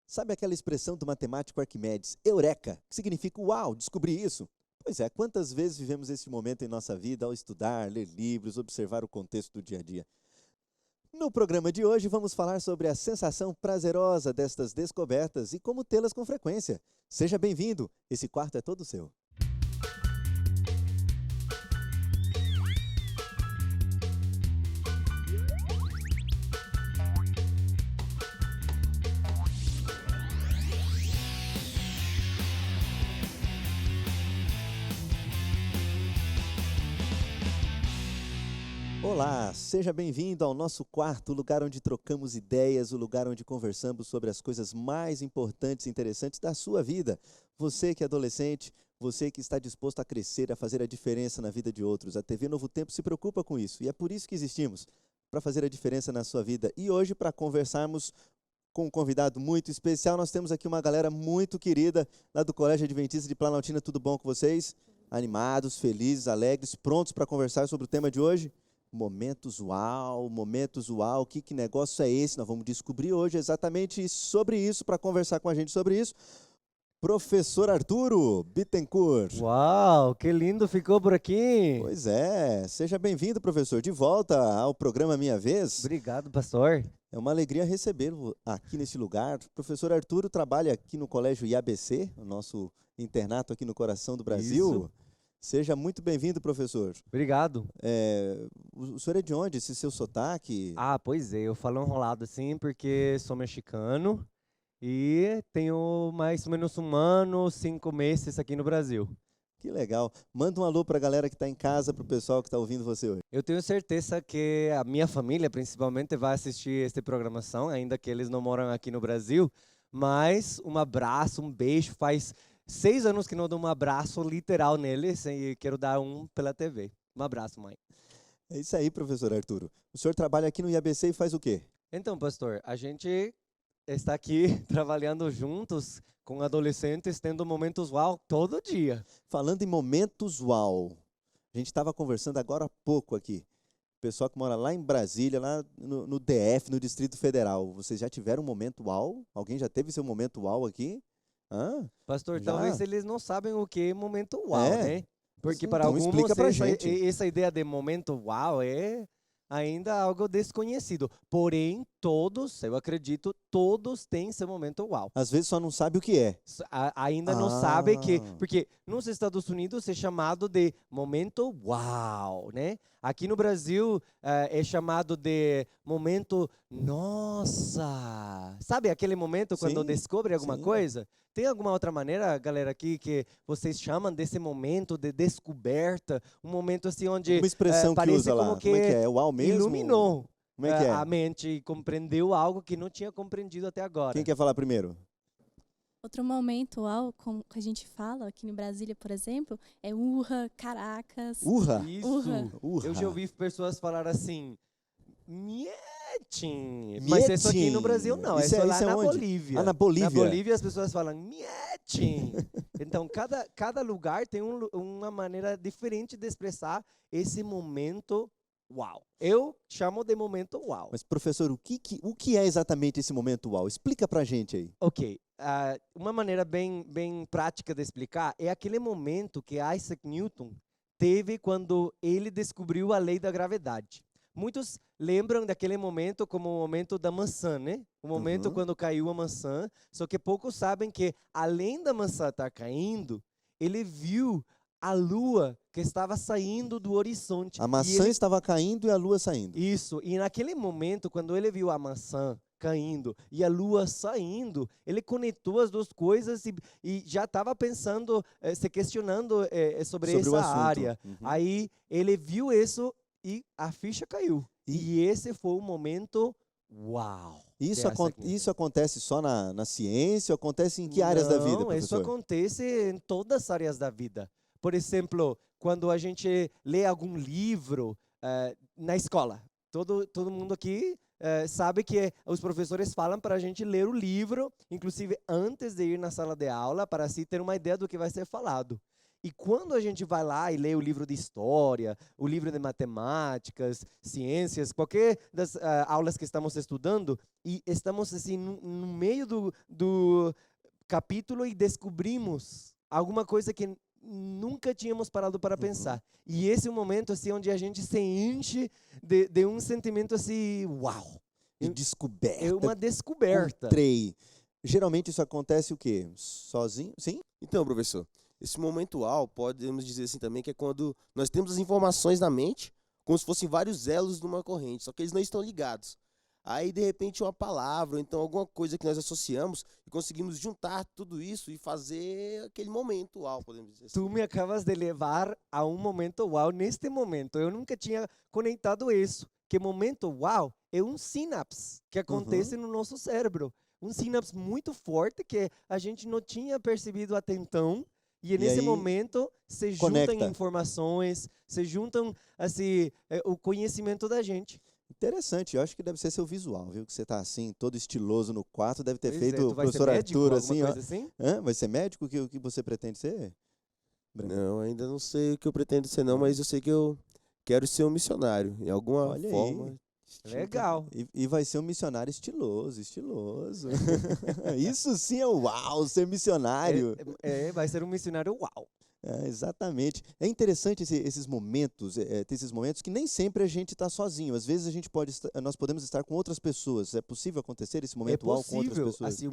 Sabe aquela expressão do matemático Arquimedes, eureka, que significa uau, descobri isso? Pois é, quantas vezes vivemos esse momento em nossa vida ao estudar, ler livros, observar o contexto do dia a dia? No programa de hoje vamos falar sobre a sensação prazerosa destas descobertas e como tê-las com frequência. Seja bem-vindo, esse quarto é todo seu. Olá, seja bem-vindo ao nosso quarto, o lugar onde trocamos ideias, o lugar onde conversamos sobre as coisas mais importantes e interessantes da sua vida. Você que é adolescente, você que está disposto a crescer, a fazer a diferença na vida de outros. A TV Novo Tempo se preocupa com isso e é por isso que existimos, para fazer a diferença na sua vida. E hoje, para conversarmos com um convidado muito especial, nós temos aqui uma galera muito querida lá do Colégio Adventista de Planaltina. Tudo bom com vocês? Animados, felizes, alegres, prontos para conversar sobre o tema de hoje? Momentos uau, que negócio é esse? Nós vamos descobrir hoje exatamente sobre isso, para conversar com a gente sobre isso. Professor Arturo Bittencourt. Uau, que lindo ficou por aqui. Pois é, seja bem-vindo, professor, de volta ao programa Minha Vez. Obrigado, pastor. É uma alegria recebê-lo aqui nesse lugar. O professor Arturo trabalha aqui no Colégio IABC, o nosso internato aqui no coração do Brasil. Isso. Seja muito bem-vindo, professor. Obrigado. O senhor é de onde? Esse seu sotaque? Pois é, eu falo enrolado assim porque sou mexicano e tenho mais ou menos 1 ano, 5 meses aqui no Brasil. Que legal. Manda um alô para a galera que está em casa, para o pessoal que está ouvindo você hoje. Eu tenho certeza que a minha família, principalmente, vai assistir esta programação, ainda que eles não moram aqui no Brasil. Mas um abraço, um beijo. Faz 6 anos que não dou um abraço literal neles e quero dar um pela TV. Um abraço, mãe. É isso aí, professor Arturo. O senhor trabalha aqui no IABC e faz o quê? Então, pastor, a gente está aqui trabalhando juntos com adolescentes, tendo momentos uau todo dia. Falando em momentos uau, a gente estava conversando agora há pouco aqui. O pessoal que mora lá em Brasília, lá no DF, no Distrito Federal. Vocês já tiveram um momento uau? Alguém já teve seu momento uau aqui? Hã? Pastor, Já? talvez eles não sabem o que é momento uau, É? né? Porque Então para alguns explica pra gente. essa ideia de momento uau é ainda algo desconhecido. Porém, todos, eu acredito, todos têm seu momento uau. Às vezes só não sabe o que é. Ainda não sabe que... Porque nos Estados Unidos é chamado de momento uau, né? Aqui no Brasil é chamado de momento nossa. Sabe aquele momento quando Sim, descobre alguma sim. coisa? Tem alguma outra maneira, galera, aqui que vocês chamam desse momento de descoberta? Um momento assim onde Uma expressão que parece usa lá. como que Como é que é? Uau mesmo? iluminou Como é que é? a mente e compreendeu algo que não tinha compreendido até agora. Quem quer falar primeiro? Outro momento, como que a gente fala aqui em Brasília, por exemplo, é urra, caracas. Urra? Isso. Urra. Eu já ouvi pessoas falar assim, mietim. Mas isso aqui no Brasil não, Isso é lá isso na onde? Bolívia. Na Bolívia. Na Bolívia as pessoas falam mietim. Então, cada lugar tem uma maneira diferente de expressar esse momento uau. Eu chamo de momento uau. Mas, professor, o que é exatamente esse momento uau? Explica pra gente aí. Ok, uma maneira bem prática de explicar é aquele momento que Isaac Newton teve quando ele descobriu a lei da gravidade. Muitos lembram daquele momento como o momento da maçã, né? O momento quando caiu a maçã, só que poucos sabem que além da maçã estar caindo, ele viu a lua que estava saindo do horizonte. A maçã estava caindo e a lua saindo. Isso, e naquele momento, quando ele viu a maçã caindo e a lua saindo, ele conectou as duas coisas e já estava pensando, se questionando sobre o essa assunto. área. Aí ele viu isso e a ficha caiu. E esse foi o momento uau. Isso acontece só na ciência ou acontece em que áreas da vida, Não, professor? isso acontece em todas as áreas da vida. Por exemplo, quando a gente lê algum livro na escola. Todo mundo aqui sabe que os professores falam para a gente ler o livro, inclusive antes de ir na sala de aula, para assim ter uma ideia do que vai ser falado. E quando a gente vai lá e lê o livro de história, o livro de matemáticas, ciências, qualquer das aulas que estamos estudando, e estamos assim no meio do capítulo e descobrimos alguma coisa que nunca tínhamos parado para pensar. E esse é um momento assim onde a gente se enche de um sentimento assim, uau! De descoberta. É uma descoberta. Geralmente isso acontece o quê? Sozinho? Sim? Então, professor, esse momento uau, podemos dizer assim também, que é quando nós temos as informações na mente, como se fossem vários elos numa corrente, só que eles não estão ligados. Aí, de repente, uma palavra, ou então alguma coisa que nós associamos e conseguimos juntar tudo isso e fazer aquele momento uau, podemos dizer assim. Tu me acabas de levar a um momento uau neste momento. Eu nunca tinha conectado isso. Que momento uau é um sinapse que acontece no nosso cérebro. Um sinapse muito forte que a gente não tinha percebido até então. E nesse momento se juntam informações, se juntam assim, o conhecimento da gente. Interessante, eu acho que deve ser seu visual, viu? Que você tá assim, todo estiloso no quarto, deve ter Pois feito o professor Arthur assim, ó. Assim? Vai ser médico? O que você pretende ser? Breno? Não, ainda não sei o que eu pretendo ser não, mas eu sei que eu quero ser um missionário, em alguma Olha forma. aí. Legal. E vai ser um missionário estiloso. Isso sim é uau, ser missionário. Vai ser um missionário uau. Exatamente. É interessante esses momentos, ter esses momentos que nem sempre a gente está sozinho. Às vezes nós podemos estar com outras pessoas. É possível acontecer esse momento uau com outras pessoas? Assim,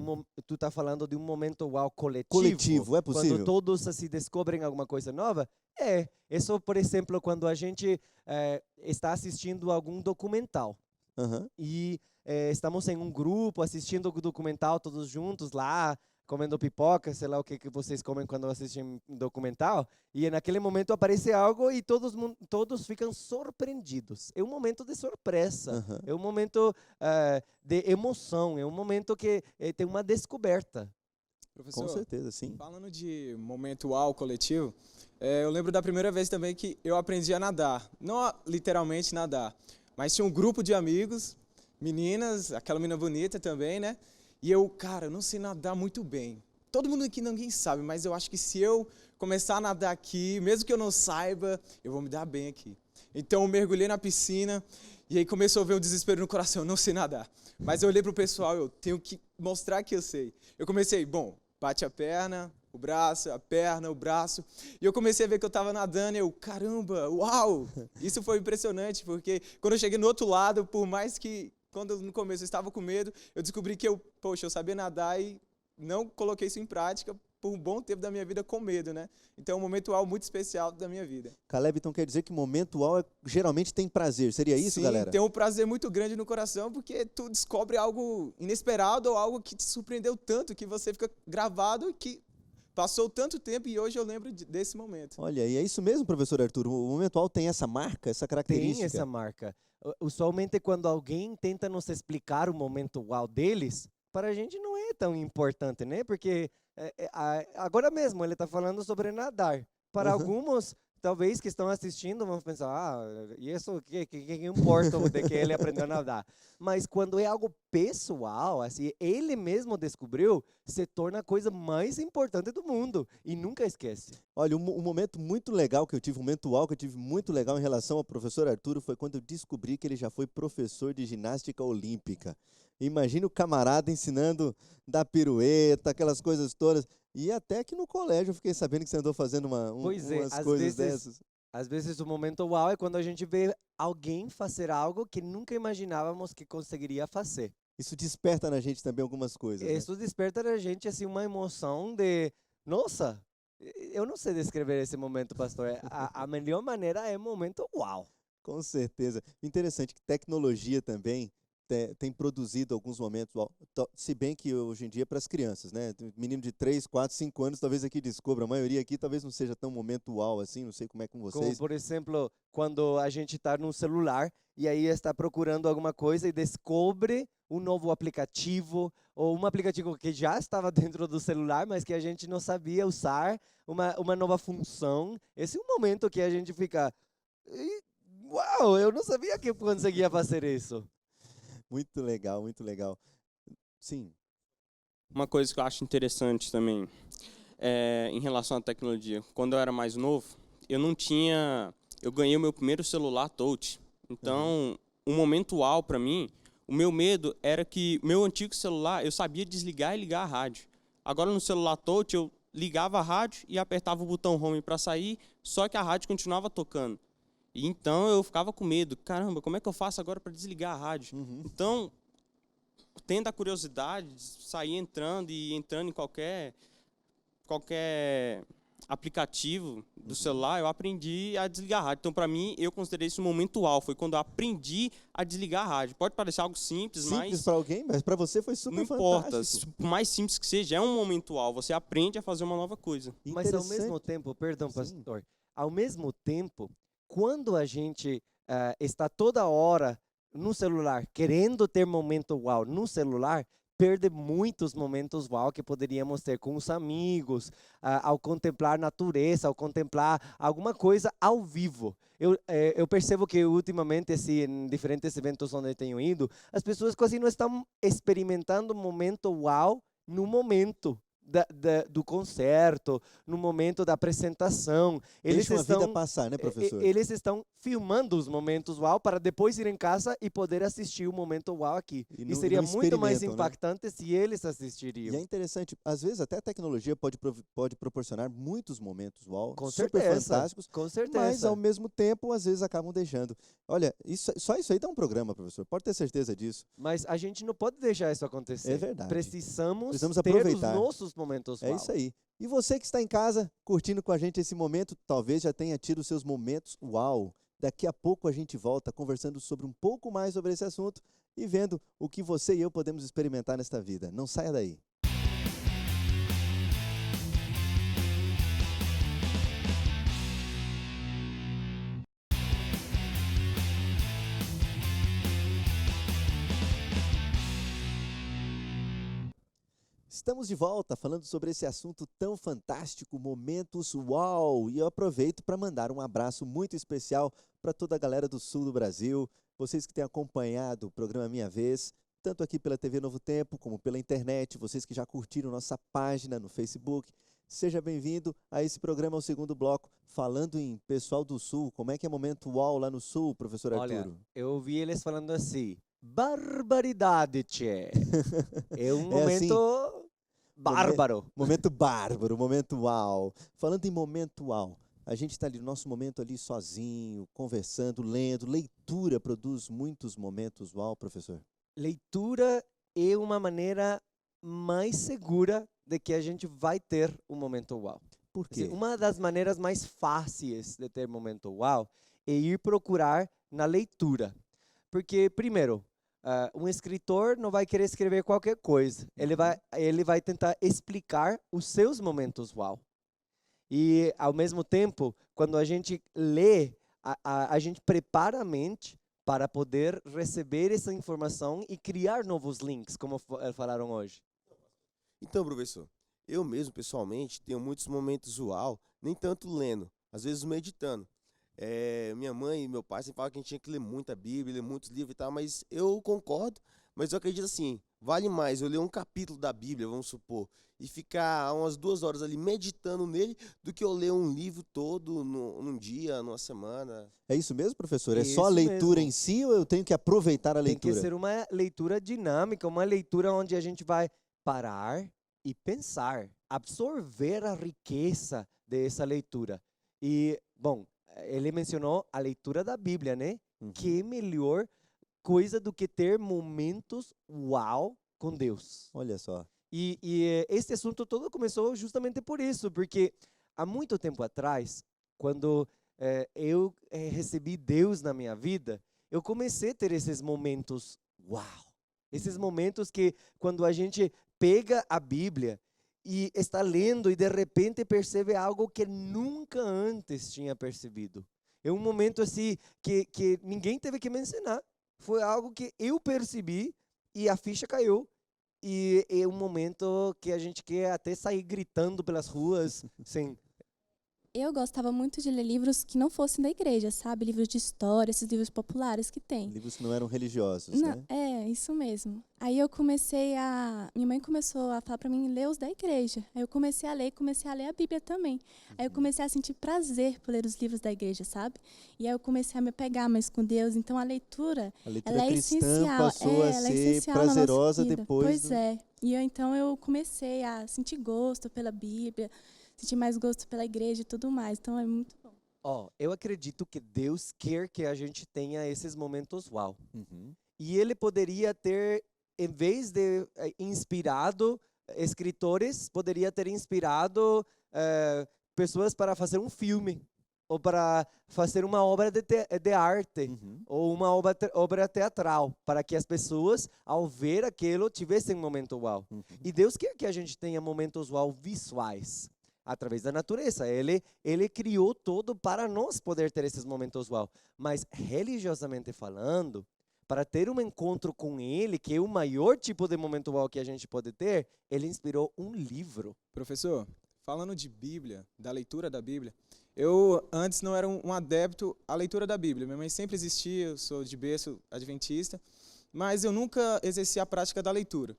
tu está falando de um momento uau coletivo. Coletivo, é possível? Quando todos assim, descobrem alguma coisa nova? Isso, por exemplo, quando a gente está assistindo algum documental. E estamos em um grupo assistindo o documental todos juntos lá, comendo pipoca, sei lá o que vocês comem quando assistem um documental, e naquele momento aparece algo e todos ficam surpreendidos. É um momento de surpresa, é um momento de emoção, é um momento que tem uma descoberta. Professor, com certeza, sim. Falando de momento uau coletivo, eu lembro da primeira vez também que eu aprendi a nadar. Não literalmente nadar, mas tinha um grupo de amigos, meninas, aquela menina bonita também, né? E eu, cara, eu não sei nadar muito bem. Todo mundo aqui, ninguém sabe, mas eu acho que se eu começar a nadar aqui, mesmo que eu não saiba, eu vou me dar bem aqui. Então eu mergulhei na piscina e aí começou a ver o desespero no coração, eu não sei nadar. Mas eu olhei pro pessoal, eu tenho que mostrar que eu sei. Eu comecei, bate a perna, o braço, a perna, o braço. E eu comecei a ver que eu estava nadando e eu, caramba, uau! Isso foi impressionante, porque quando eu cheguei no outro lado, por mais que quando no começo eu estava com medo, eu descobri que eu sabia nadar e não coloquei isso em prática por um bom tempo da minha vida com medo, né? Então é um momento uau muito especial da minha vida. Caleb, então quer dizer que momento uau geralmente tem prazer, seria isso, Sim, galera? Tem um prazer muito grande no coração, porque tu descobre algo inesperado ou algo que te surpreendeu tanto, que você fica gravado e que passou tanto tempo e hoje eu lembro desse momento. Olha, e é isso mesmo, professor Arthur, o momento uau tem essa marca, essa característica? Tem essa marca. Usualmente quando alguém tenta nos explicar o momento uau deles, para a gente não é tão importante, né? Porque agora mesmo ele está falando sobre nadar. Para alguns, talvez que estão assistindo, vão pensar, e isso que importa de que ele aprendeu a nadar? Mas quando é algo pessoal, assim, ele mesmo descobriu, se torna a coisa mais importante do mundo e nunca esquece. Olha, um momento muito legal que eu tive, um momento uau que eu tive muito legal em relação ao professor Arturo foi quando eu descobri que ele já foi professor de ginástica olímpica. Imagina o camarada ensinando da pirueta, aquelas coisas todas. E até que no colégio eu fiquei sabendo que você andou fazendo umas coisas dessas. Às vezes o momento uau é quando a gente vê alguém fazer algo que nunca imaginávamos que conseguiria fazer. Isso desperta na gente também algumas coisas. Isso desperta na gente assim, uma emoção de, nossa, eu não sei descrever esse momento, pastor. A melhor maneira é o momento uau. Com certeza. Interessante que tecnologia também tem produzido alguns momentos, se bem que hoje em dia é para as crianças, né? Menino de 3, 4, 5 anos talvez aqui descubra, a maioria aqui talvez não seja tão momento uau assim, não sei como é com vocês. Como, por exemplo, quando a gente está no celular e aí está procurando alguma coisa e descobre um novo aplicativo ou um aplicativo que já estava dentro do celular, mas que a gente não sabia usar, uma nova função. Esse é um momento que a gente fica, uau, eu não sabia que eu conseguia fazer isso. Muito legal, muito legal. Sim. Uma coisa que eu acho interessante também em relação à tecnologia. Quando eu era mais novo, eu não tinha... Eu ganhei o meu primeiro celular touch. Então, um momento uau para mim, o meu medo era que meu antigo celular, eu sabia desligar e ligar a rádio. Agora, no celular touch, eu ligava a rádio e apertava o botão home para sair, só que a rádio continuava tocando. E então, eu ficava com medo. Caramba, como é que eu faço agora para desligar a rádio? Então, tendo a curiosidade de sair entrando em qualquer aplicativo do celular, eu aprendi a desligar a rádio. Então, para mim, eu considerei isso um momento uau. Foi quando eu aprendi a desligar a rádio. Pode parecer algo simples, Simples para alguém, mas para você foi super não importa. fantástico. Por mais simples que seja, é um momento uau. Você aprende a fazer uma nova coisa. Mas ao mesmo tempo, perdão, Sim. pastor, ao mesmo tempo, quando a gente está toda hora no celular, querendo ter momento uau no celular, perde muitos momentos uau que poderíamos ter com os amigos, ao contemplar a natureza, ao contemplar alguma coisa ao vivo. Eu percebo que ultimamente, em diferentes eventos onde eu tenho ido, as pessoas quase não estão experimentando o momento uau no momento do concerto, no momento da apresentação. Deixa uma vida passar, né, professor? Eles estão filmando os momentos uau para depois ir em casa e poder assistir o momento uau aqui. E seria muito mais experimentam, né? impactante se eles E assistiriam. é interessante, às vezes até a tecnologia pode proporcionar muitos momentos uau, Com super certeza, fantásticos, com certeza. mas ao mesmo tempo, às vezes acabam deixando. Olha, só isso aí dá um programa, professor, pode ter certeza disso. Mas a gente não pode deixar isso acontecer. É verdade. Precisamos ter os aproveitar. nossos momentos uau. É isso aí. E você que está em casa, curtindo com a gente esse momento, talvez já tenha tido seus momentos uau. Daqui a pouco a gente volta conversando sobre um pouco mais sobre esse assunto e vendo o que você e eu podemos experimentar nesta vida. Não saia daí. Estamos de volta falando sobre esse assunto tão fantástico, momentos uau! E eu aproveito para mandar um abraço muito especial para toda a galera do sul do Brasil, vocês que têm acompanhado o programa Minha Vez, tanto aqui pela TV Novo Tempo como pela internet, vocês que já curtiram nossa página no Facebook. Seja bem-vindo a esse programa, o segundo bloco, falando em pessoal do sul. Como é que é momento uau lá no sul, professor Olha, Arturo? eu ouvi eles falando assim, barbaridade, tchê. É um É assim, momento bárbaro. Momento bárbaro, momento uau. Falando em momento uau, a gente está ali no nosso momento ali sozinho, conversando, lendo. Leitura produz muitos momentos uau, professor? Leitura é uma maneira mais segura de que a gente vai ter um momento uau. Por Assim, quê? uma das maneiras mais fáceis de ter momento uau é ir procurar na leitura. Porque, primeiro, um escritor não vai querer escrever qualquer coisa. Ele vai tentar explicar os seus momentos uau. E, ao mesmo tempo, quando a gente lê, a gente prepara a mente para poder receber essa informação e criar novos links, como falaram hoje. Então, professor, eu mesmo, pessoalmente, tenho muitos momentos uau, nem tanto lendo, às vezes meditando. Minha mãe e meu pai sempre falam que a gente tinha que ler muita Bíblia, ler muitos livros e tal, mas eu concordo, mas eu acredito assim, vale mais eu ler um capítulo da Bíblia, vamos supor, e ficar umas 2 horas ali meditando nele, do que eu ler um livro todo num dia, numa semana. É isso mesmo, professor? É Isso só a leitura mesmo. em si ou eu tenho que aproveitar a Tem que leitura? ser uma leitura dinâmica, uma leitura onde a gente vai parar e pensar, absorver a riqueza dessa leitura. E, bom, ele mencionou a leitura da Bíblia, né? Uhum. Que melhor coisa do que ter momentos uau com Deus. Olha só. E esse assunto todo começou justamente por isso, porque há muito tempo atrás, quando eu recebi Deus na minha vida, eu comecei a ter esses momentos uau. Esses momentos que, quando a gente pega a Bíblia e está lendo e de repente percebe algo que nunca antes tinha percebido. É um momento assim que ninguém teve que me ensinar. Foi algo que eu percebi e a ficha caiu. E é um momento que a gente quer até sair gritando pelas ruas, assim, Eu gostava muito de ler livros que não fossem da igreja, sabe? Livros de história, esses livros populares que tem. Livros que não eram religiosos, Não, né? é, isso mesmo. Aí eu comecei a... Minha mãe começou a falar para mim ler os da igreja. Aí eu comecei a ler e comecei a ler a Bíblia também. Aí eu comecei a sentir prazer por ler os livros da igreja, sabe? E aí eu comecei a me apegar mais com Deus. Então a leitura, A leitura ela é cristã essencial. passou a Ela é ser essencial na nossa prazerosa vida. depois Pois do... é. E então eu comecei a sentir gosto pela Bíblia, sentir mais gosto pela igreja e tudo mais. Então é muito bom. Ó, eu acredito que Deus quer que a gente tenha esses momentos uau. Uhum. E ele poderia ter, em vez de inspirado escritores, poderia ter inspirado pessoas para fazer um filme, ou para fazer uma obra de arte, Uhum. ou uma obra teatral, para que as pessoas, ao ver aquilo, tivessem um momento uau. Uhum. E Deus quer que a gente tenha momentos uau visuais, através da natureza. Ele criou tudo para nós poder ter esses momentos uau. Mas, religiosamente falando, para ter um encontro com Ele, que é o maior tipo de momento uau que a gente pode ter, Ele inspirou um livro. Professor, falando de Bíblia, da leitura da Bíblia, eu antes não era um adepto à leitura da Bíblia. Minha mãe sempre existia, eu sou de berço adventista, mas eu nunca exerci a prática da leitura.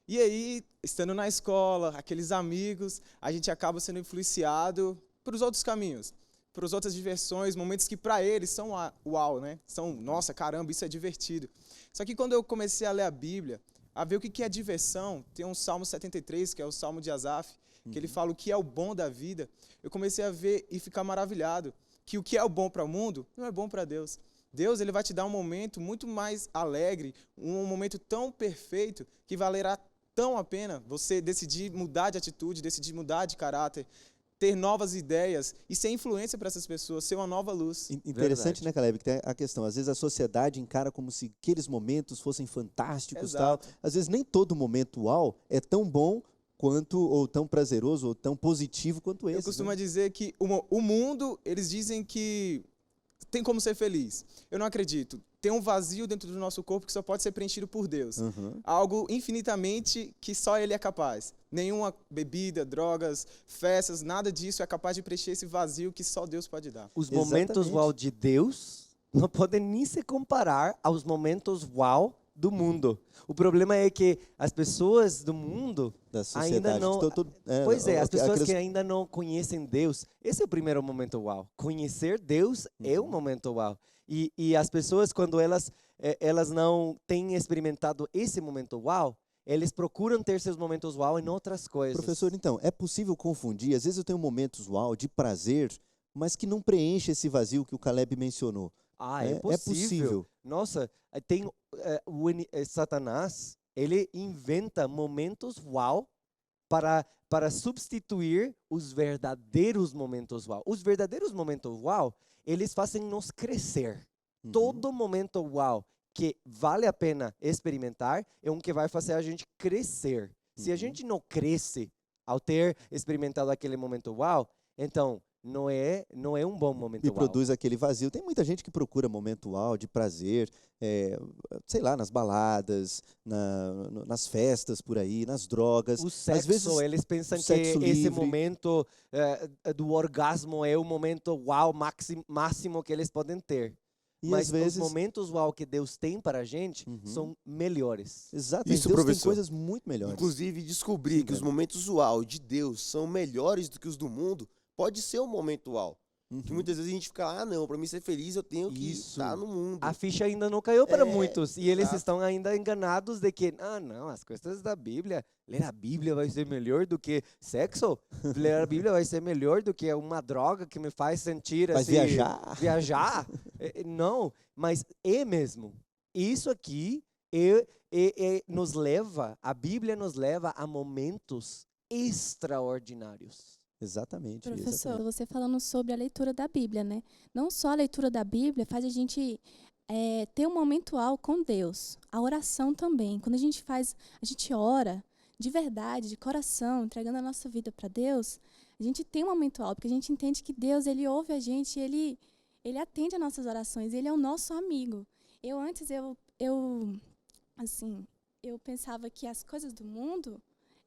E aí, estando na escola, aqueles amigos, a gente acaba sendo influenciado para os outros caminhos, para as outras diversões, momentos que para eles são uau, né? São, nossa, caramba, isso é divertido. Só que quando eu comecei a ler a Bíblia, a ver o que é diversão, tem um Salmo 73, que é o Salmo de Asaf, que ele fala o que é o bom da vida, eu comecei a ver e ficar maravilhado, que o que é o bom para o mundo não é bom para Deus. Deus, ele vai te dar um momento muito mais alegre, um momento tão perfeito, que valerá tão a pena você decidir mudar de atitude, decidir mudar de caráter, ter novas ideias e ser influência para essas pessoas, ser uma nova luz. Interessante, Verdade. né, Caleb, que tem a questão. Às vezes a sociedade encara como se aqueles momentos fossem fantásticos, tal. Exato. Às vezes nem todo momento uau é tão bom quanto, ou tão prazeroso, ou tão positivo quanto esse. Eu costumo dizer que o mundo, eles dizem que tem como ser feliz. Eu não acredito. Tem um vazio dentro do nosso corpo que só pode ser preenchido por Deus. Uhum. Algo infinitamente que só Ele é capaz. Nenhuma bebida, drogas, festas, nada disso é capaz de preencher esse vazio que só Deus pode dar. Os momentos Exatamente. uau de Deus não podem nem se comparar aos momentos uau do mundo. O problema é que as pessoas do mundo Da sociedade. ainda não... Pois é, as pessoas aquelas- que ainda não conhecem Deus, esse é o primeiro momento uau. Conhecer Deus é um momento uau. E as pessoas, quando elas não têm experimentado esse momento uau, eles procuram ter seus momentos uau em outras coisas. Professor, então, é possível confundir? Às vezes eu tenho momentos uau de prazer, mas que não preenche esse vazio que o Caleb mencionou. Ah, É- é possível. é possível. Nossa, tem Satanás, ele inventa momentos uau para substituir os verdadeiros momentos uau. Os verdadeiros momentos uau, eles fazem nos crescer. Uhum. Todo momento uau que vale a pena experimentar é um que vai fazer a gente crescer. Se a Uhum. gente não cresce ao ter experimentado aquele momento uau, então não é um bom momento E uau. produz aquele vazio. Tem muita gente que procura momento uau de prazer, sei lá, nas baladas, nas festas por aí, nas drogas. O sexo, vezes, eles pensam o que sexo esse livre. momento do orgasmo é o momento uau máximo que eles podem ter. E Mas às vezes... os momentos uau que Deus tem para a gente Uhum. são melhores. Exato, Isso, Deus tem professor. coisas muito melhores. Inclusive, descobrir Sim, que os Breno. momentos uau de Deus são melhores do que os do mundo pode ser um momento uau. Que Uhum. muitas vezes a gente fica lá, não, para mim ser feliz eu tenho que Isso. estar no mundo. A ficha ainda não caiu para muitos e eles exato. estão ainda enganados de que, não, as coisas da Bíblia, ler a Bíblia vai ser melhor do que sexo, ler a Bíblia vai ser melhor do que uma droga que me faz sentir Vai assim, viajar. viajar. Não, mas é mesmo. Isso aqui nos leva, a Bíblia nos leva a momentos extraordinários. Exatamente. Professor, exatamente. você falando sobre a leitura da Bíblia, né? Não só a leitura da Bíblia faz a gente ter um momento com Deus. A oração também. Quando a gente ora de verdade, de coração, entregando a nossa vida para Deus, a gente tem um momento porque a gente entende que Deus, ele ouve a gente, ele atende as nossas orações, ele é o nosso amigo. Antes eu pensava que as coisas do mundo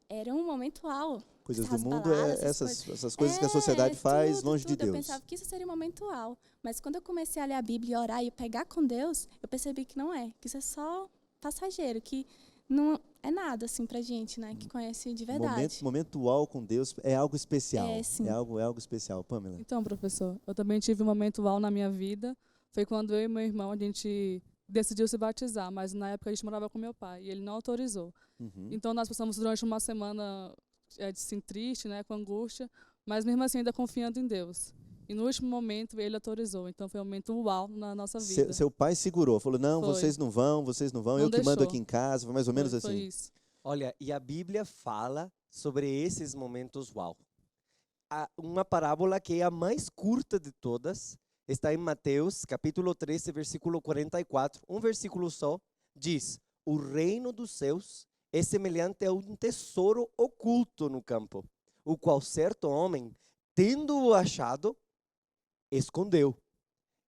era um momento uau. Coisas do As mundo baladas, é essas essas coisas que a sociedade faz tudo, longe de tudo. Eu Deus. pensava que isso seria um momento uau. Mas quando eu comecei a ler a Bíblia e orar e pegar com Deus, eu percebi que não é. Que isso é só passageiro, que não é nada assim pra gente, né? Que conhece de verdade. Momento uau com Deus é algo especial. É, sim. É algo especial. Pamela. Então, professor, eu também tive um momento uau na minha vida. Foi quando eu e meu irmão, a gente decidiu se batizar, mas na época a gente morava com meu pai e ele não autorizou. Uhum. Então nós passamos durante uma semana assim, triste, né, com angústia, mas mesmo assim ainda confiando em Deus. E no último momento ele autorizou, então foi um momento uau na nossa vida. Seu pai segurou, falou, não, Foi. vocês não vão, Não eu que mando deixou. aqui em casa, foi mais ou menos Foi assim. isso. Olha, e a Bíblia fala sobre esses momentos uau. Uma parábola que é a mais curta de todas está em Mateus, capítulo 13, versículo 44. Um versículo só diz: o reino dos céus é semelhante a um tesouro oculto no campo, o qual certo homem, tendo-o achado, escondeu.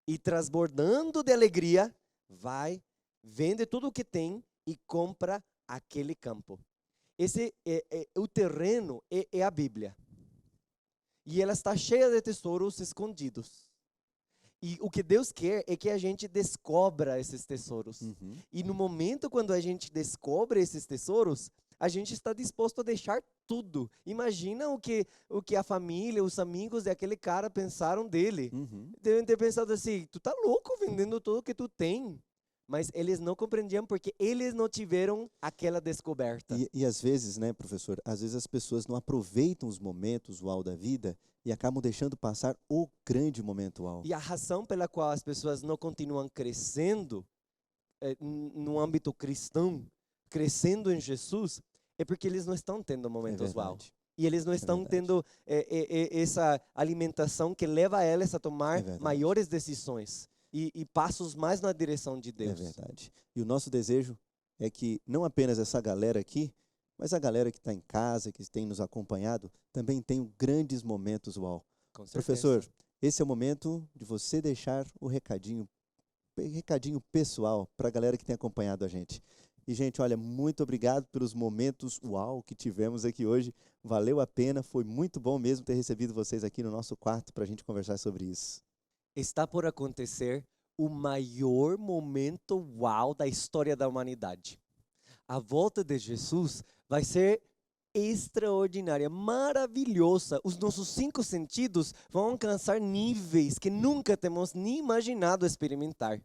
E transbordando de alegria, vai, vende tudo o que tem e compra aquele campo. O terreno é a Bíblia. E ela está cheia de tesouros escondidos. E o que Deus quer é que a gente descubra esses tesouros. Uhum. E no momento quando a gente descobre esses tesouros, a gente está disposto a deixar tudo. Imagina o que a família, os amigos daquele cara pensaram dele. Uhum. Devem ter pensado assim, tu tá louco vendendo tudo que tu tem. Mas eles não compreendiam porque eles não tiveram aquela descoberta. E às vezes, né, professor, às vezes as pessoas não aproveitam os momentos uau da vida e acabam deixando passar o grande momento uau. E a razão pela qual as pessoas não continuam crescendo no âmbito cristão, crescendo em Jesus, é porque eles não estão tendo momentos uau. E eles não estão tendo essa alimentação que leva eles a tomar maiores decisões e passos mais na direção de Deus. É verdade. E o nosso desejo é que não apenas essa galera aqui, mas a galera que está em casa, que tem nos acompanhado, também tenham grandes momentos uau. Com certeza. Professor, esse é o momento de você deixar o recadinho pessoal para a galera que tem acompanhado a gente. E, gente, olha, muito obrigado pelos momentos uau que tivemos aqui hoje. Valeu a pena, foi muito bom mesmo ter recebido vocês aqui no nosso quarto para a gente conversar sobre isso. Está por acontecer o maior momento uau da história da humanidade. A volta de Jesus vai ser extraordinária, maravilhosa. Os nossos 5 sentidos vão alcançar níveis que nunca temos nem imaginado experimentar.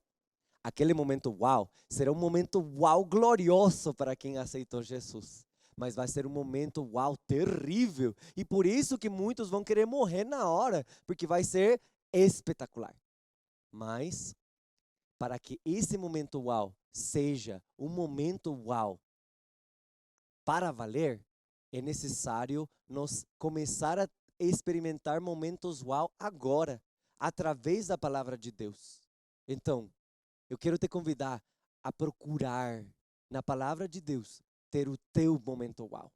Aquele momento uau será um momento uau glorioso para quem aceitou Jesus. Mas vai ser um momento uau terrível. E por isso que muitos vão querer morrer na hora, porque vai ser espetacular. Mas, para que esse momento uau seja um momento uau para valer, é necessário nós começar a experimentar momentos uau agora, através da palavra de Deus. Então, eu quero te convidar a procurar na palavra de Deus ter o teu momento uau.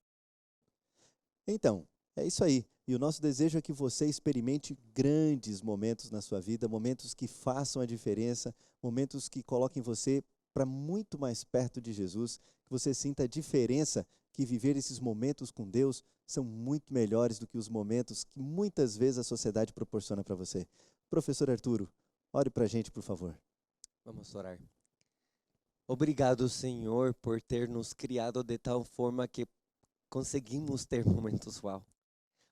Então, é isso aí. E o nosso desejo é que você experimente grandes momentos na sua vida, momentos que façam a diferença, momentos que coloquem você para muito mais perto de Jesus, que você sinta a diferença, que viver esses momentos com Deus são muito melhores do que os momentos que muitas vezes a sociedade proporciona para você. Professor Arturo, ore para a gente, por favor. Vamos orar. Obrigado, Senhor, por ter nos criado de tal forma que conseguimos ter momentos uau.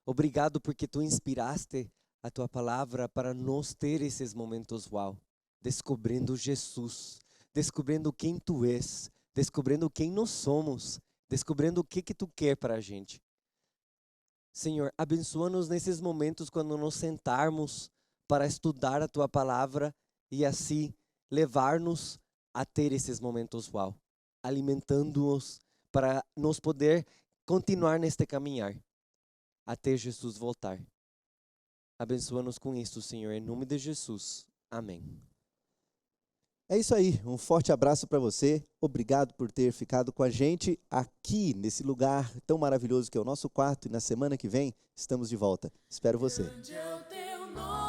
Obrigado porque tu inspiraste a tua palavra para nós ter esses momentos uau, descobrindo Jesus, descobrindo quem tu és, descobrindo quem nós somos, descobrindo o que tu quer para a gente. Senhor, abençoa-nos nesses momentos quando nos sentarmos para estudar a tua palavra e assim levar-nos a ter esses momentos uau, alimentando-nos para nos poder continuar neste caminhar até Jesus voltar. Abençoa-nos com isso, Senhor, em nome de Jesus. Amém. É isso aí, um forte abraço para você, obrigado por ter ficado com a gente aqui nesse lugar tão maravilhoso que é o nosso quarto e na semana que vem estamos de volta. Espero você. Grande é o teu nome.